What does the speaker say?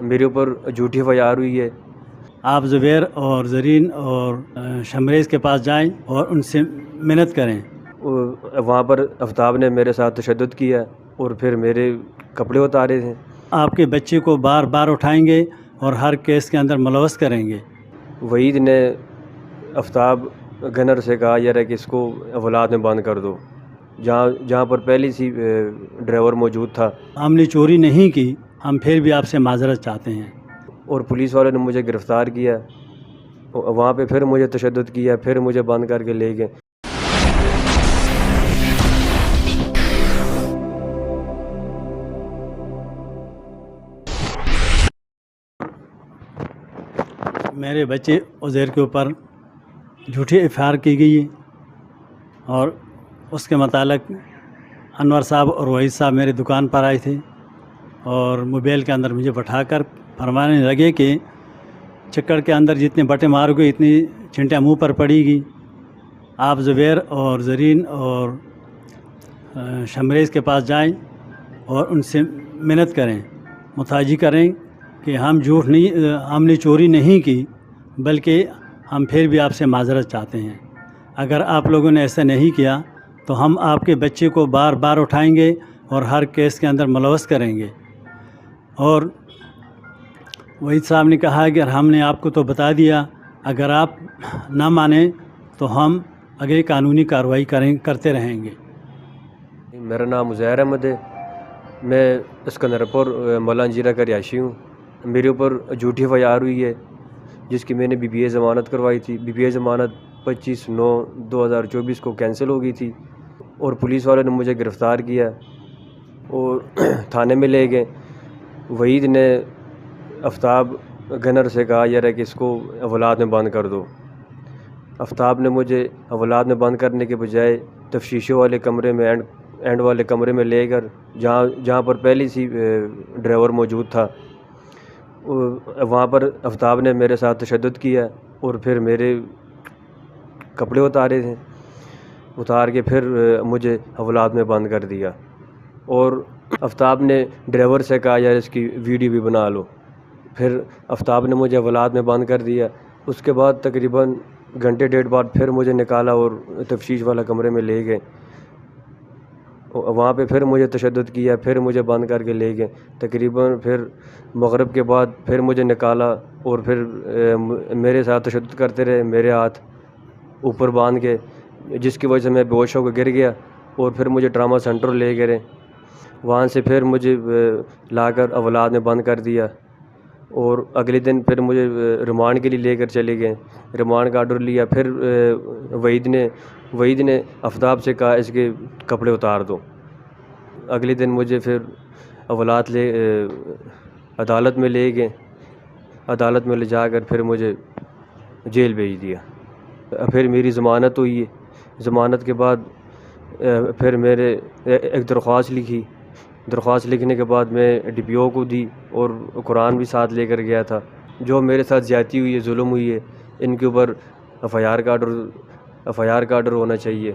میرے اوپر جھوٹی FIR ہوئی ہے۔ آپ زبیر اور زرین اور شمریز کے پاس جائیں اور ان سے منت کریں۔ وہاں پر آفتاب نے میرے ساتھ تشدد کیا اور پھر میرے کپڑے اتارے تھے۔ آپ کے بچے کو بار بار اٹھائیں گے اور ہر کیس کے اندر ملوث کریں گے۔ وحید نے آفتاب گنر سے کہا یار کہ اس کو اولاد میں بند کر دو، جہاں پر پہلی سی ڈرائیور موجود تھا۔ ہم نے چوری نہیں کی، ہم پھر بھی آپ سے معذرت چاہتے ہیں۔ اور پولیس والوں نے مجھے گرفتار کیا، وہاں پہ پھر مجھے تشدد کیا، پھر مجھے بند کر کے لے گئے۔ میرے بچے عزیر کے اوپر جھوٹی FIR کی گئی ہے اور اس کے متعلق انور صاحب اور وحید صاحب میری دکان پر آئے تھے اور موبائل کے اندر مجھے بٹھا کر فرمانے لگے کہ چکر کے اندر جتنے بٹے مارو گے اتنی چنٹیاں منہ پر پڑے گی۔ آپ زبیر اور زرین اور شمریز کے پاس جائیں اور ان سے منت کریں، متحاجی کریں کہ ہم نے چوری نہیں کی، بلکہ ہم پھر بھی آپ سے معذرت چاہتے ہیں۔ اگر آپ لوگوں نے ایسا نہیں کیا تو ہم آپ کے بچے کو بار بار اٹھائیں گے اور ہر کیس کے اندر ملوث کریں گے۔ اور وحید صاحب نے کہا کہ ہم نے آپ کو تو بتا دیا، اگر آپ نہ مانیں تو ہم اگلی قانونی کارروائی کرتے رہیں گے۔ میرا نام عزیر احمد ہے، میں اسکندرپور ملانجیرہ کا رہائشی ہوں۔ میرے اوپر جھوٹی FIR ہوئی ہے جس کی میں نے BBA ضمانت کروائی تھی۔ BBA ضمانت 25/9/2024 کو کینسل ہو گئی تھی اور پولیس والوں نے مجھے گرفتار کیا اور تھانے میں لے گئے۔ وحید نے آفتاب گنر سے کہا یار کہ اس کو اولاد میں بند کر دو۔ آفتاب نے مجھے اولاد میں بند کرنے کے بجائے تفتیشوں والے کمرے میں اینڈ والے کمرے میں لے کر جہاں پر پہلی سی ڈرائیور موجود تھا، وہاں پر آفتاب نے میرے ساتھ تشدد کیا اور پھر میرے کپڑے اتار کے پھر مجھے اولاد میں بند کر دیا۔ اور آفتاب نے ڈرائیور سے کہا یار اس کی ویڈیو بھی بنا لو، پھر آفتاب نے مجھے اولاد میں بند کر دیا۔ اس کے بعد تقریباً گھنٹے ڈیڑھ بعد پھر مجھے نکالا اور تفتیش والا کمرے میں لے گئے، وہاں پہ پھر مجھے تشدد کیا، پھر مجھے بند کر کے لے گئے۔ تقریباً پھر مغرب کے بعد پھر مجھے نکالا اور پھر میرے ساتھ تشدد کرتے رہے، میرے ہاتھ اوپر باندھ کے، جس کی وجہ سے میں بے ہوش ہو کے گر گیا اور پھر مجھے ٹراما سینٹر لے گئے۔ وہاں سے پھر مجھے لا کر اولاد میں بند کر دیا اور اگلے دن پھر مجھے ریمانڈ کے لیے لے کر چلے گئے۔ ریمانڈ کا آرڈر لیا، پھر وحید نے آفتاب سے کہا اس کے کپڑے اتار دو۔ اگلے دن مجھے پھر اولاد عدالت میں لے گئے، عدالت میں لے جا کر پھر مجھے جیل بھیج دیا۔ پھر میری ضمانت ہوئی، ضمانت کے بعد پھر میرے ایک درخواست لکھنے کے بعد میں DPO کو دی اور قرآن بھی ساتھ لے کر گیا تھا۔ جو میرے ساتھ زیادتی ہوئی ہے، ظلم ہوئی ہے، ان کے اوپر FIR کا آرڈر ہونا چاہیے۔